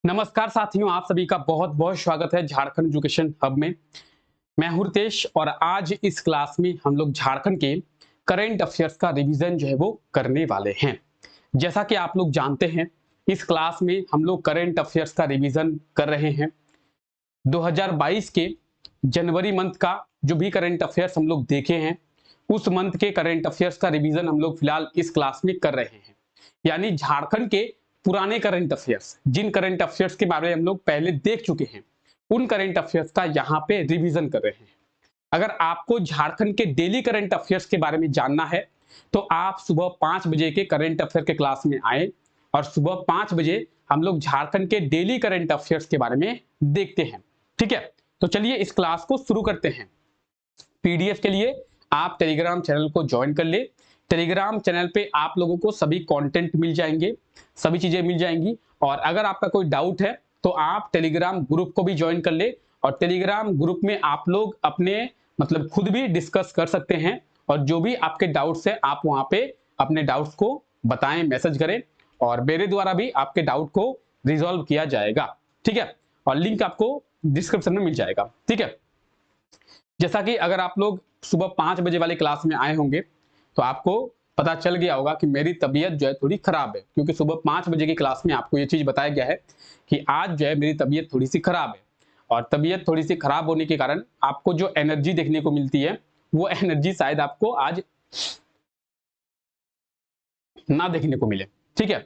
नमस्कार साथियों, आप सभी का बहुत बहुत स्वागत है झारखंड एजुकेशन हब में। मैं हूं रितेश और आज इस क्लास में हम लोग झारखंड के करंट अफेयर्स का रिवीजन जो है वो करने वाले हैं। जैसा कि आप लोग जानते हैं, इस क्लास में हम लोग करंट अफेयर्स का रिवीजन कर रहे हैं। 2022 के जनवरी मंथ का जो भी करंट अफेयर्स हम लोग देखे हैं, उस मंथ के करंट अफेयर्स का रिवीजन हम लोग फिलहाल इस क्लास में कर रहे हैं। यानी झारखंड के पुराने करंट अफेयर्स, जिन करंट अफेयर्स के बारे में हम लोग पहले देख चुके हैं, उन करंट अफेयर्स का यहाँ पे रिवीजन कर रहे हैं। अगर आपको झारखंड के डेली करंट अफेयर्स के बारे में जानना है तो आप सुबह 5 बजे के करंट अफेयर के क्लास में आए और सुबह 5 बजे हम लोग झारखंड के डेली करंट अफेयर्स के बारे में देखते हैं। ठीक है, तो चलिए इस क्लास को शुरू करते हैं। पीडीएफ के लिए आप टेलीग्राम चैनल को ज्वाइन कर ले। टेलीग्राम चैनल पे आप लोगों को सभी कंटेंट मिल जाएंगे, सभी चीजें मिल जाएंगी। और अगर आपका कोई डाउट है तो आप टेलीग्राम ग्रुप को भी ज्वाइन कर ले और टेलीग्राम ग्रुप में आप लोग अपने खुद भी डिस्कस कर सकते हैं और जो भी आपके डाउट्स है आप वहां पे अपने डाउट्स को बताएं, मैसेज करें और मेरे द्वारा भी आपके डाउट को रिजॉल्व किया जाएगा। ठीक है, और लिंक आपको डिस्क्रिप्शन में मिल जाएगा। ठीक है, जैसा कि अगर आप लोग सुबह 5 बजे वाले क्लास में आए होंगे तो आपको पता चल गया होगा कि मेरी तबीयत जो है थोड़ी खराब है, क्योंकि सुबह 5 बजे की क्लास में आपको ये चीज बताया गया है कि आज जो है मेरी तबीयत थोड़ी सी खराब है। और तबीयत थोड़ी सी खराब होने के कारण आपको जो एनर्जी देखने को मिलती है वो एनर्जी शायद आपको आज ना देखने को मिले। ठीक है,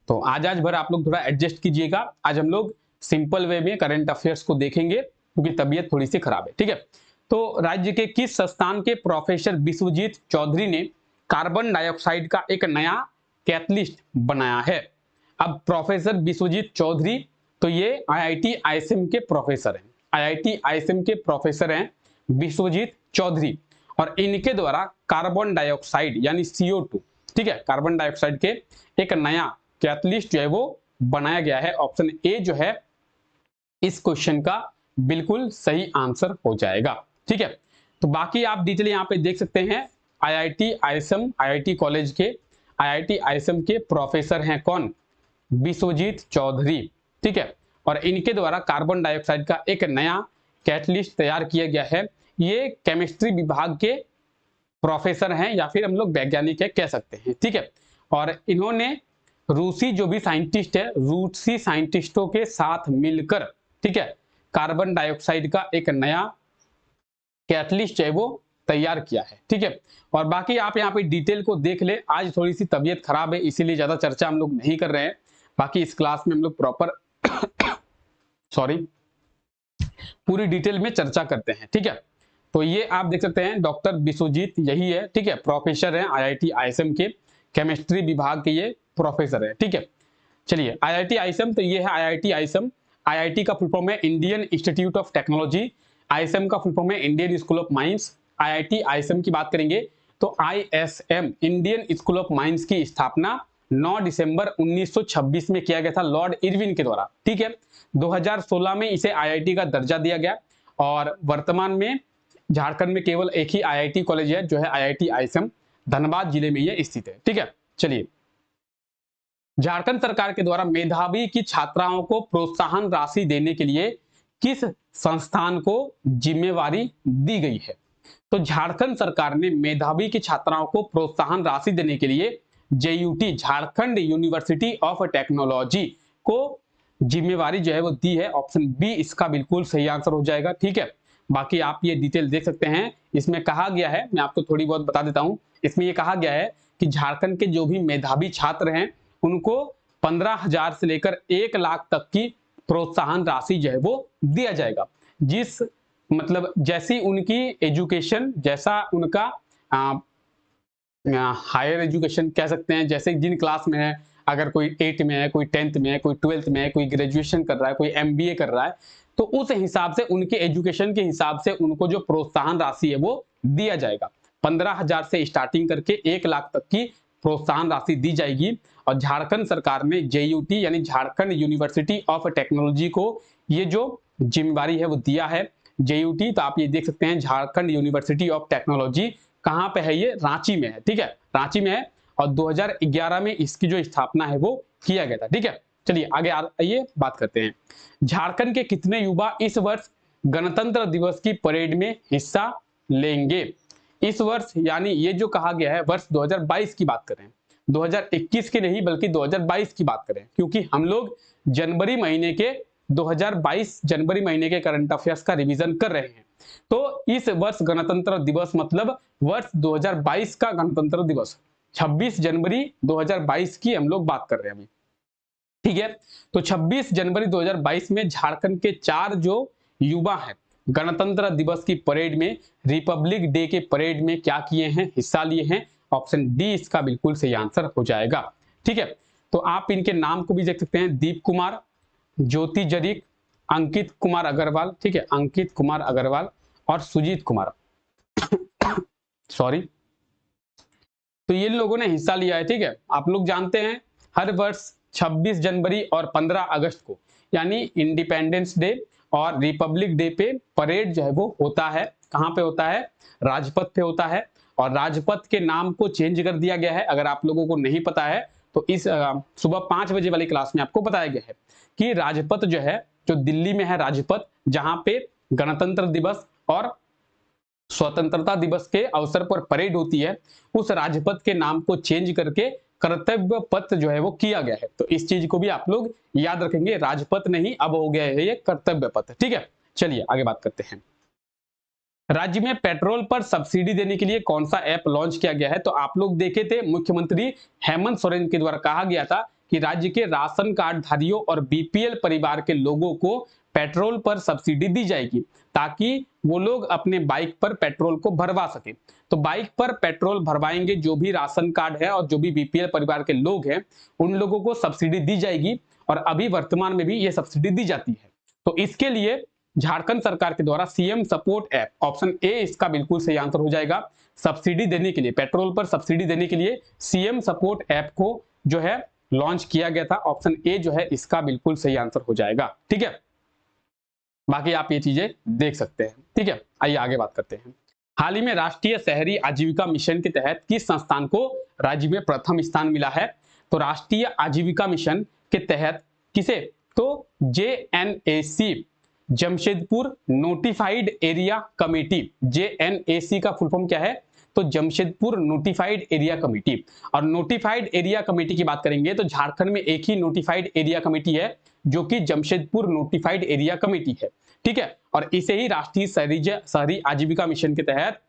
तो आज भर आप लोग थोड़ा एडजस्ट कीजिएगा। आज हम लोग सिंपल वे में करंट अफेयर्स को देखेंगे क्योंकि तबीयत थोड़ी सी खराब है। ठीक है, तो राज्य के किस संस्थान के प्रोफेसर विश्वजीत चौधरी ने कार्बन डाइऑक्साइड का एक नया कैटलिस्ट बनाया है? अब प्रोफेसर विश्वजीत चौधरी तो ये आईआईटी आईएसएम के प्रोफेसर हैं। आईआईटी आईएसएम के प्रोफेसर हैं विश्वजीत चौधरी और इनके द्वारा कार्बन डाइऑक्साइड यानी CO2, ठीक है, कार्बन डाइऑक्साइड के एक नया कैटलिस्ट जो है वो बनाया गया है। ऑप्शन ए जो है इस क्वेश्चन का बिल्कुल सही आंसर हो जाएगा। ठीक है, तो बाकी आप डिटेल यहाँ पे देख सकते हैं। आईआईटी आईएसएम, आईआईटी कॉलेज के आईआईटी आईएसएम के प्रोफेसर हैं कौन? विश्वजीत चौधरी। ठीक है, और इनके द्वारा कार्बन डाइऑक्साइड का एक नया कैटलिस्ट तैयार किया गया है। ये केमिस्ट्री विभाग के प्रोफेसर हैं या फिर हम लोग वैज्ञानिक है कह सकते हैं। ठीक है, और इन्होंने रूसी जो भी साइंटिस्ट है, रूसी साइंटिस्टों के साथ मिलकर, ठीक है, कार्बन डाइऑक्साइड का एक नया कैटलिस्ट है वो तैयार किया है। ठीक है, और बाकी आप यहाँ पे डिटेल को देख ले। आज थोड़ी सी तबीयत खराब है इसीलिए ज्यादा चर्चा हम लोग नहीं कर रहे हैं। बाकी इस क्लास में हम लोग प्रॉपर सॉरी पूरी डिटेल में चर्चा करते हैं। ठीक है, तो ये आप देख सकते हैं डॉक्टर विश्वजीत यही है। ठीक है, प्रोफेसर हैं आईआईटी आईएसएम के, केमिस्ट्री विभाग के ये प्रोफेसर है। ठीक है, चलिए आईआईटी आईएसएम तो ये है आईआईटी आईएसएम। आईआईटी का फुल फॉर्म है Indian institute of technology, ISM का फुल फॉर्म है Indian school of mines. IIT ISM की बात करेंगे तो ISM Indian school of mines की स्थापना 9 दिसंबर 1926 में किया गया था लॉर्ड इरविन के द्वारा। ठीक है, 2016 में इसे आईआईटी का दर्जा दिया गया और वर्तमान में झारखंड में केवल एक ही आईआईटी कॉलेज है जो है आईआईटी आईएसएम, धनबाद जिले में ये स्थित है। ठीक है, चलिए झारखंड सरकार के द्वारा मेधावी की छात्राओं को प्रोत्साहन राशि देने के लिए किस संस्थान को जिम्मेवारी दी गई है? तो झारखंड सरकार ने मेधावी की छात्राओं को प्रोत्साहन राशि देने के लिए जेयूटी, झारखंड यूनिवर्सिटी ऑफ टेक्नोलॉजी को जिम्मेवारी जो है वो दी है। ऑप्शन बी इसका बिल्कुल सही आंसर हो जाएगा। ठीक है, बाकी आप ये डिटेल देख सकते हैं। इसमें कहा गया है, मैं आपको थोड़ी बहुत बता देता हूं, इसमें ये कहा गया है कि झारखंड के जो भी मेधावी छात्र हैं उनको 15,000 से लेकर 1 लाख तक की प्रोत्साहन राशि जो है वो दिया जाएगा। जिस जैसी उनकी एजुकेशन, जैसा उनका हायर एजुकेशन कह सकते हैं, जैसे जिन क्लास में है, अगर कोई 8 में है, कोई 10th में है, कोई 12th में है, कोई ग्रेजुएशन कर रहा है, कोई एमबीए कर रहा है, तो उस हिसाब से उनके एजुकेशन के हिसाब से उनको जो प्रोत्साहन राशि है वो दिया जाएगा। 15,000 से स्टार्टिंग करके 1 लाख तक की प्रोत्साहन राशि दी जाएगी। और झारखंड सरकार ने जेयूटी यानी झारखंड यूनिवर्सिटी ऑफ टेक्नोलॉजी को ये जो जिम्मेवारी है वो दिया है। जेयूटी तो आप ये देख सकते हैं, झारखंड यूनिवर्सिटी ऑफ टेक्नोलॉजी कहाँ पे है? ये रांची में है। ठीक है, रांची में है और 2011 में इसकी जो स्थापना है वो किया गया था। ठीक है, चलिए आगे आइए बात करते हैं। झारखंड के कितने युवा इस वर्ष गणतंत्र दिवस की परेड में हिस्सा लेंगे? इस वर्ष यानी ये जो कहा गया है वर्ष 2022 की बात करें, 2021 की नहीं बल्कि 2022 की बात करें, क्योंकि हम लोग जनवरी महीने के 2022 जनवरी महीने के करंट अफेयर्स का रिवीजन कर रहे हैं। तो इस वर्ष गणतंत्र दिवस मतलब वर्ष 2022 का गणतंत्र दिवस 26 जनवरी 2022 की हम लोग बात कर रहे हैं अभी, ठीक है। तो 26 जनवरी 2022 में झारखंड के 4 जो युवा हैं गणतंत्र दिवस की परेड में, रिपब्लिक डे के परेड में क्या किए हैं, हिस्सा लिए हैं। ऑप्शन डी इसका बिल्कुल सही आंसर हो जाएगा, ठीक है। तो आप इनके नाम को भी देख सकते हैं, दीप कुमार, ज्योति जरीक, अंकित कुमार अग्रवाल, ठीक है, अंकित कुमार अग्रवाल और सुजीत कुमार सॉरी। तो ये लोगों ने हिस्सा लिया है, ठीक है। आप लोग जानते हैं हर वर्ष 26 जनवरी और 15 अगस्त को यानी इंडिपेंडेंस डे और रिपब्लिक डे पे परेड जो है वो होता है। कहाँ पे होता है? राजपथ पे होता है। और राजपथ के नाम को चेंज कर दिया गया है। अगर आप लोगों को नहीं पता है तो इस सुबह 5 बजे वाली क्लास में आपको बताया गया है कि राजपथ जो है, जो दिल्ली में है राजपथ, जहां पे गणतंत्र दिवस और स्वतंत्रता दिवस के अवसर पर परेड होती है, उस राजपथ के नाम को चेंज करके कर्तव्य पथ जो है वो किया गया है। तो इस चीज को भी आप लोग याद रखेंगे, राजपथ नहीं अब हो गया है ये कर्तव्य पथ, ठीक है। चलिए आगे बात करते हैं। राज्य में पेट्रोल पर सब्सिडी देने के लिए कौन सा ऐप लॉन्च किया गया है? तो आप लोग देखे थे मुख्यमंत्री हेमंत सोरेन के द्वारा कहा गया था कि राज्य के राशन कार्ड धारियों और बीपीएल परिवार के लोगों को पेट्रोल पर सब्सिडी दी जाएगी ताकि वो लोग अपने बाइक पर पेट्रोल को भरवा सके। तो बाइक पर पेट्रोल भरवाएंगे जो भी राशन कार्ड है और जो भी बीपीएल परिवार के लोग हैं उन लोगों को सब्सिडी दी जाएगी, और अभी वर्तमान में भी ये सब्सिडी दी जाती है। तो इसके लिए झारखंड सरकार के द्वारा CM support app, option A इसका बिल्कुल सही आंसर हो जाएगा। सब्सिडी देने के लिए, पेट्रोल पर सब्सिडी देने के लिए सीएम सपोर्ट ऐप को जो है लॉन्च किया गया था। ऑप्शन ए जो है इसका बिल्कुल सही आंसर हो जाएगा, ठीक है। बाकी आप ये चीजें देख सकते हैं, ठीक है। आइए आगे बात करते हैं। हाल ही में राष्ट्रीय शहरी आजीविका मिशन के तहत किस संस्थान को राज्य में प्रथम स्थान मिला है? तो राष्ट्रीय आजीविका मिशन के तहत किसे? तो JNAC, Jamshedpur notified area committee. JNAC का फुल फॉर्म क्या है? तो जमशेदपुर नोटिफाइड एरिया कमेटी। और नोटिफाइड एरिया कमेटी की बात करेंगे तो झारखंड में एक ही नोटिफाइड एरिया कमेटी है जो कि जमशेदपुर नोटिफाइड एरिया कमेटी है, ठीक है। और इसे ही राष्ट्रीय शहरी आजीविका मिशन के तहत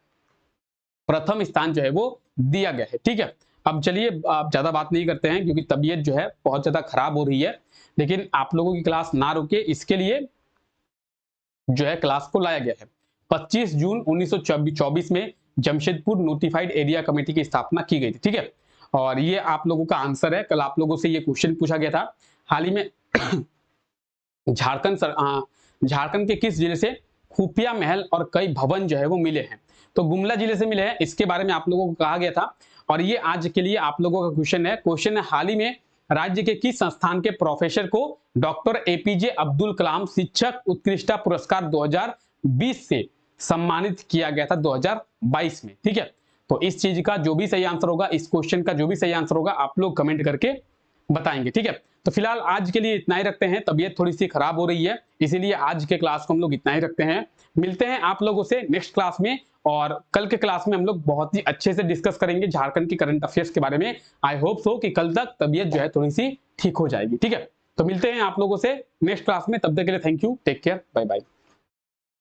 प्रथम स्थान जो है वो दिया गया है, ठीक है। अब चलिए ज्यादा बात नहीं करते हैं क्योंकि तबीयत जो है बहुत ज्यादा खराब हो रही है, लेकिन आप लोगों की क्लास ना रुके इसके लिए जो है क्लास को लाया गया है। 25 जून 1924 में जमशेदपुर नोटिफाइड एरिया कमेटी की स्थापना की गई थी, ठीक है। और ये आप लोगों का आंसर है, कल आप लोगों से ये क्वेश्चन पूछा गया था। हाल ही में झारखंड के किस जिले से खुफिया महल और कई भवन जो है वो मिले हैं? तो गुमला जिले से मिले हैं, इसके बारे में आप लोगों को कहा गया था। और ये आज के लिए आप लोगों का क्वेश्चन है हाल ही में राज्य के किस संस्थान के प्रोफेसर को डॉक्टर APJ अब्दुल कलाम शिक्षक उत्कृष्टता पुरस्कार 2020 से सम्मानित किया गया था 2022 में, ठीक है। तो इस चीज का जो भी सही आंसर होगा, इस क्वेश्चन का जो भी सही आंसर होगा आप लोग कमेंट करके बताएंगे, ठीक है। तो फिलहाल आज के लिए इतना ही रखते हैं, तबीयत थोड़ी सी खराब हो रही है इसीलिए आज के क्लास को हम लोग इतना ही रखते हैं। मिलते हैं आप लोगों से नेक्स्ट क्लास में, और कल के क्लास में हम लोग बहुत ही अच्छे से डिस्कस करेंगे झारखंड की करंट अफेयर्स के बारे में। आई होप सो कि कल तक तबीयत जो है थोड़ी सी ठीक हो जाएगी, ठीक है। तो मिलते हैं आप लोगों से नेक्स्ट क्लास में, तब तक के लिए thank you, take care, bye bye.